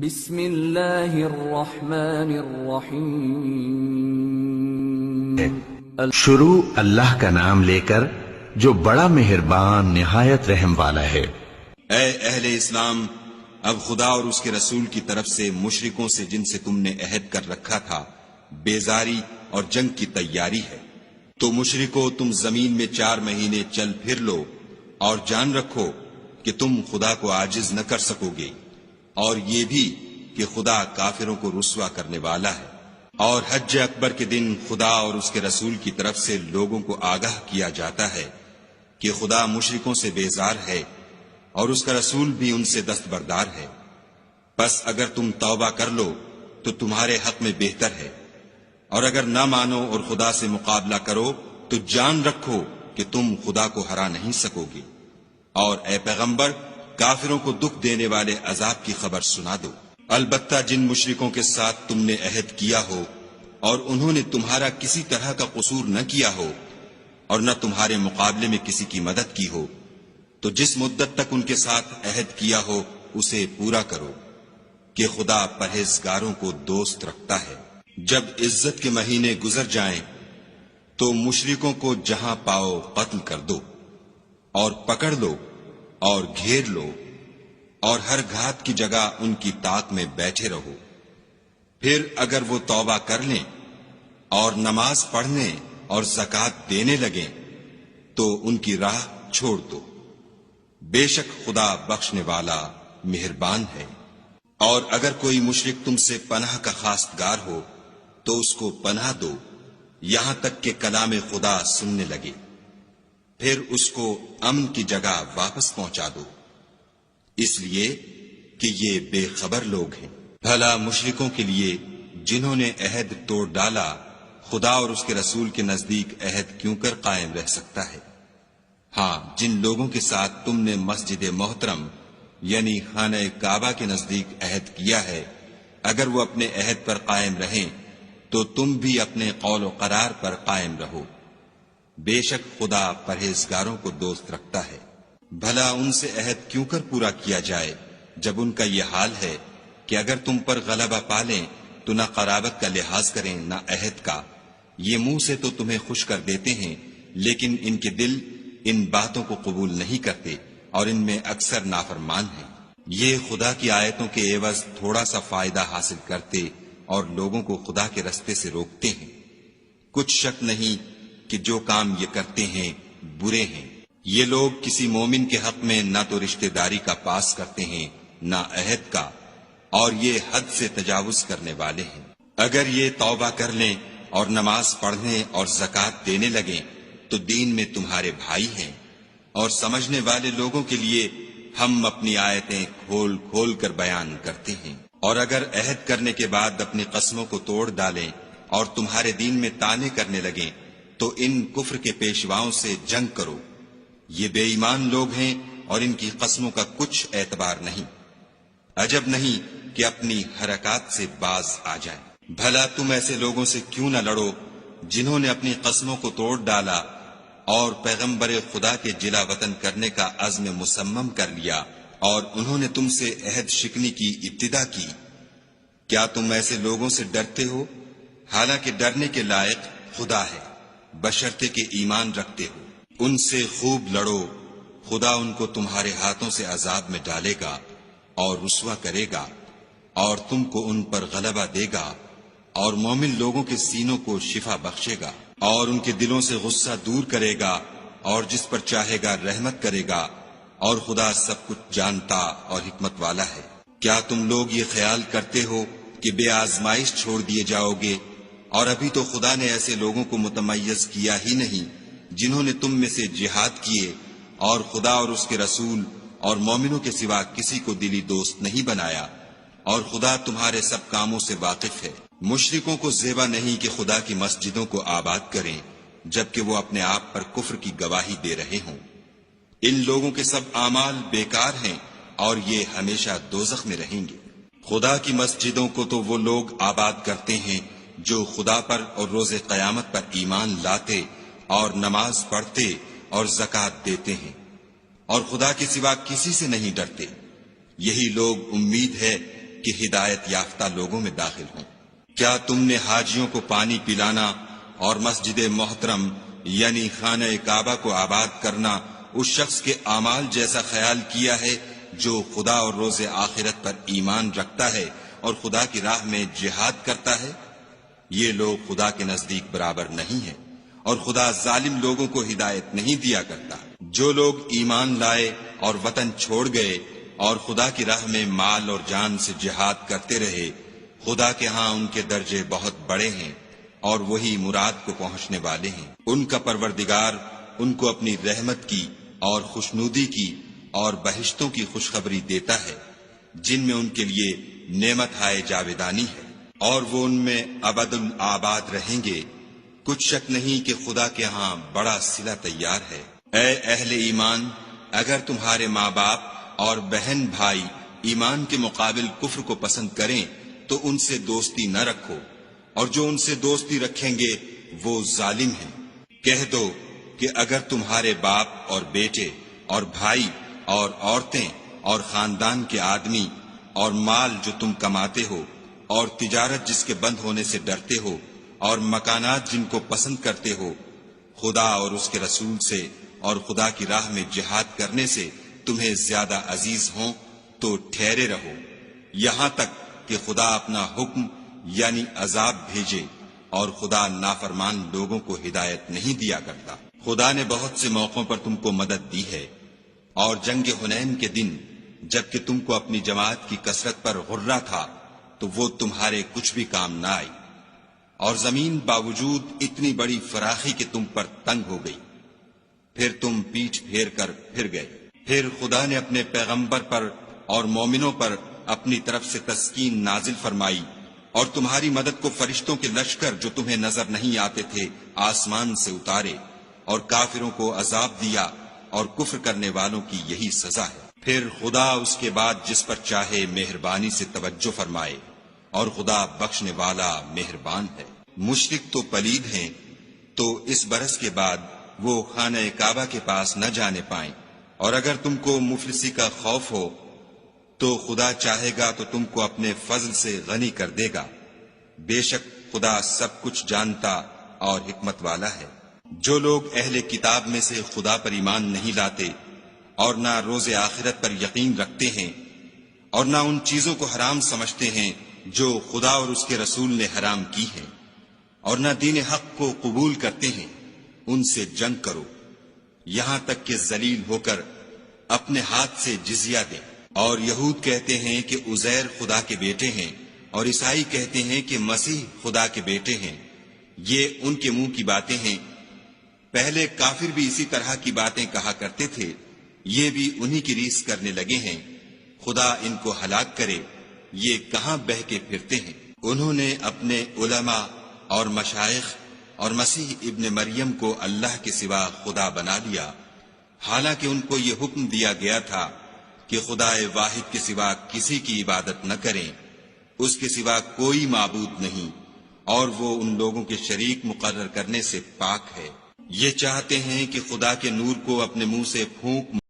بسم اللہ الرحمن الرحیم۔ شروع اللہ کا نام لے کر جو بڑا مہربان نہایت رحم والا ہے۔ اے اہل اسلام، اب خدا اور اس کے رسول کی طرف سے مشرکوں سے جن سے تم نے عہد کر رکھا تھا بیزاری اور جنگ کی تیاری ہے، تو مشرکو تم زمین میں 4 مہینے چل پھر لو اور جان رکھو کہ تم خدا کو عاجز نہ کر سکو گے، اور یہ بھی کہ خدا کافروں کو رسوا کرنے والا ہے۔ اور حج اکبر کے دن خدا اور اس کے رسول کی طرف سے لوگوں کو آگاہ کیا جاتا ہے کہ خدا مشرکوں سے بیزار ہے اور اس کا رسول بھی ان سے دستبردار ہے، بس اگر تم توبہ کر لو تو تمہارے حق میں بہتر ہے، اور اگر نہ مانو اور خدا سے مقابلہ کرو تو جان رکھو کہ تم خدا کو ہرا نہیں سکو گے۔ اور اے پیغمبر، کافروں کو دکھ دینے والے عذاب کی خبر سنا دو۔ البتہ جن مشرکوں کے ساتھ تم نے عہد کیا ہو اور انہوں نے تمہارا کسی طرح کا قصور نہ کیا ہو اور نہ تمہارے مقابلے میں کسی کی مدد کی ہو، تو جس مدت تک ان کے ساتھ عہد کیا ہو اسے پورا کرو، کہ خدا پرہیزگاروں کو دوست رکھتا ہے۔ جب عزت کے مہینے گزر جائیں تو مشرکوں کو جہاں پاؤ قتل کر دو اور پکڑ لو اور گھیر لو، اور ہر گھات کی جگہ ان کی طاق میں بیٹھے رہو۔ پھر اگر وہ توبہ کر لیں اور نماز پڑھنے اور زکوٰۃ دینے لگیں تو ان کی راہ چھوڑ دو، بے شک خدا بخشنے والا مہربان ہے۔ اور اگر کوئی مشرک تم سے پناہ کا خواستگار ہو تو اس کو پناہ دو یہاں تک کہ کلام خدا سننے لگے، پھر اس کو امن کی جگہ واپس پہنچا دو، اس لیے کہ یہ بے خبر لوگ ہیں۔ بھلا مشرکوں کے لیے جنہوں نے عہد توڑ ڈالا خدا اور اس کے رسول کے نزدیک عہد کیوں کر قائم رہ سکتا ہے؟ ہاں، جن لوگوں کے ساتھ تم نے مسجد محترم یعنی خانہ کعبہ کے نزدیک عہد کیا ہے، اگر وہ اپنے عہد پر قائم رہیں تو تم بھی اپنے قول و قرار پر قائم رہو، بے شک خدا پرہیزگاروں کو دوست رکھتا ہے۔ بھلا ان سے عہد کیوں کر پورا کیا جائے جب ان کا یہ حال ہے کہ اگر تم پر غلبہ پالیں تو نہ قرابت کا لحاظ کریں نہ عہد کا۔ یہ منہ سے تو تمہیں خوش کر دیتے ہیں لیکن ان کے دل ان باتوں کو قبول نہیں کرتے اور ان میں اکثر نافرمان ہیں۔ یہ خدا کی آیتوں کے عوض تھوڑا سا فائدہ حاصل کرتے اور لوگوں کو خدا کے رستے سے روکتے ہیں۔ کچھ شک نہیں کہ جو کام یہ کرتے ہیں برے ہیں۔ یہ لوگ کسی مومن کے حق میں نہ تو رشتہ داری کا پاس کرتے ہیں نہ عہد کا، اور یہ حد سے تجاوز کرنے والے ہیں۔ اگر یہ توبہ کر لیں اور نماز پڑھنے اور زکوٰۃ دینے لگیں تو دین میں تمہارے بھائی ہیں، اور سمجھنے والے لوگوں کے لیے ہم اپنی آیتیں کھول کھول کر بیان کرتے ہیں۔ اور اگر عہد کرنے کے بعد اپنی قسموں کو توڑ ڈالیں اور تمہارے دین میں طعنے کرنے لگیں تو ان کفر کے پیشواؤں سے جنگ کرو، یہ بے ایمان لوگ ہیں اور ان کی قسموں کا کچھ اعتبار نہیں، عجب نہیں کہ اپنی حرکات سے باز آ جائیں۔ بھلا تم ایسے لوگوں سے کیوں نہ لڑو جنہوں نے اپنی قسموں کو توڑ ڈالا اور پیغمبر خدا کے جلا وطن کرنے کا عزم مصمم کر لیا اور انہوں نے تم سے عہد شکنی کی ابتدا کی۔ کیا تم ایسے لوگوں سے ڈرتے ہو؟ حالانکہ ڈرنے کے لائق خدا ہے، بشرطے کہ ایمان رکھتے ہو۔ ان سے خوب لڑو، خدا ان کو تمہارے ہاتھوں سے عذاب میں ڈالے گا اور رسوا کرے گا، اور تم کو ان پر غلبہ دے گا، اور مومن لوگوں کے سینوں کو شفا بخشے گا، اور ان کے دلوں سے غصہ دور کرے گا، اور جس پر چاہے گا رحمت کرے گا، اور خدا سب کچھ جانتا اور حکمت والا ہے۔ کیا تم لوگ یہ خیال کرتے ہو کہ بے آزمائش چھوڑ دیے جاؤ گے؟ اور ابھی تو خدا نے ایسے لوگوں کو متمیز کیا ہی نہیں جنہوں نے تم میں سے جہاد کیے اور خدا اور اس کے رسول اور مومنوں کے سوا کسی کو دلی دوست نہیں بنایا، اور خدا تمہارے سب کاموں سے واقف ہے۔ مشرکوں کو زیبا نہیں کہ خدا کی مسجدوں کو آباد کریں جبکہ وہ اپنے آپ پر کفر کی گواہی دے رہے ہوں۔ ان لوگوں کے سب اعمال بیکار ہیں اور یہ ہمیشہ دوزخ میں رہیں گے۔ خدا کی مسجدوں کو تو وہ لوگ آباد کرتے ہیں جو خدا پر اور روز قیامت پر ایمان لاتے اور نماز پڑھتے اور زکوٰۃ دیتے ہیں اور خدا کے سوا کسی سے نہیں ڈرتے۔ یہی لوگ امید ہے کہ ہدایت یافتہ لوگوں میں داخل ہوں۔ کیا تم نے حاجیوں کو پانی پلانا اور مسجد محترم یعنی خانہ کعبہ کو آباد کرنا اس شخص کے اعمال جیسا خیال کیا ہے جو خدا اور روز آخرت پر ایمان رکھتا ہے اور خدا کی راہ میں جہاد کرتا ہے؟ یہ لوگ خدا کے نزدیک برابر نہیں ہیں، اور خدا ظالم لوگوں کو ہدایت نہیں دیا کرتا۔ جو لوگ ایمان لائے اور وطن چھوڑ گئے اور خدا کی راہ میں مال اور جان سے جہاد کرتے رہے، خدا کے ہاں ان کے درجے بہت بڑے ہیں اور وہی مراد کو پہنچنے والے ہیں۔ ان کا پروردگار ان کو اپنی رحمت کی اور خوشنودی کی اور بہشتوں کی خوشخبری دیتا ہے جن میں ان کے لیے نعمت ہائے جاویدانی ہے، اور وہ ان میں ابد الآباد رہیں گے۔ کچھ شک نہیں کہ خدا کے ہاں بڑا صلہ تیار ہے۔ اے اہل ایمان، اگر تمہارے ماں باپ اور بہن بھائی ایمان کے مقابل کفر کو پسند کریں تو ان سے دوستی نہ رکھو، اور جو ان سے دوستی رکھیں گے وہ ظالم ہیں۔ کہہ دو کہ اگر تمہارے باپ اور بیٹے اور بھائی اور عورتیں اور خاندان کے آدمی اور مال جو تم کماتے ہو اور تجارت جس کے بند ہونے سے ڈرتے ہو اور مکانات جن کو پسند کرتے ہو خدا اور اس کے رسول سے اور خدا کی راہ میں جہاد کرنے سے تمہیں زیادہ عزیز ہوں تو ٹھہرے رہو یہاں تک کہ خدا اپنا حکم یعنی عذاب بھیجے، اور خدا نافرمان لوگوں کو ہدایت نہیں دیا کرتا۔ خدا نے بہت سے موقعوں پر تم کو مدد دی ہے، اور جنگ حنین کے دن جبکہ تم کو اپنی جماعت کی کثرت پر غرہ تھا تو وہ تمہارے کچھ بھی کام نہ آئی، اور زمین باوجود اتنی بڑی فراخی کہ تم پر تنگ ہو گئی، پھر تم پیٹھ پھیر کر پھر گئے۔ پھر خدا نے اپنے پیغمبر پر اور مومنوں پر اپنی طرف سے تسکین نازل فرمائی، اور تمہاری مدد کو فرشتوں کے لشکر جو تمہیں نظر نہیں آتے تھے آسمان سے اتارے، اور کافروں کو عذاب دیا، اور کفر کرنے والوں کی یہی سزا ہے۔ پھر خدا اس کے بعد جس پر چاہے مہربانی سے توجہ فرمائے، اور خدا بخشنے والا مہربان ہے۔ مشرک تو پلید ہیں، تو اس برس کے بعد وہ خانہ کعبہ کے پاس نہ جانے پائیں، اور اگر تم کو مفلسی کا خوف ہو تو خدا چاہے گا تو تم کو اپنے فضل سے غنی کر دے گا، بے شک خدا سب کچھ جانتا اور حکمت والا ہے۔ جو لوگ اہل کتاب میں سے خدا پر ایمان نہیں لاتے اور نہ روز آخرت پر یقین رکھتے ہیں اور نہ ان چیزوں کو حرام سمجھتے ہیں جو خدا اور اس کے رسول نے حرام کی ہیں، اور نہ دین حق کو قبول کرتے ہیں، ان سے جنگ کرو یہاں تک کہ ذلیل ہو کر اپنے ہاتھ سے جزیہ دیں۔ اور یہود کہتے ہیں کہ عزیر خدا کے بیٹے ہیں، اور عیسائی کہتے ہیں کہ مسیح خدا کے بیٹے ہیں۔ یہ ان کے منہ کی باتیں ہیں، پہلے کافر بھی اسی طرح کی باتیں کہا کرتے تھے، یہ بھی انہی کی ریس کرنے لگے ہیں۔ خدا ان کو ہلاک کرے، یہ کہاں بہہ کے پھرتے ہیں۔ انہوں نے اپنے علماء اور مشائخ اور مسیح ابن مریم کو اللہ کے سوا خدا بنا لیا، حالانکہ ان کو یہ حکم دیا گیا تھا کہ خدا واحد کے سوا کسی کی عبادت نہ کریں، اس کے سوا کوئی معبود نہیں، اور وہ ان لوگوں کے شریک مقرر کرنے سے پاک ہے۔ یہ چاہتے ہیں کہ خدا کے نور کو اپنے منہ سے پھونک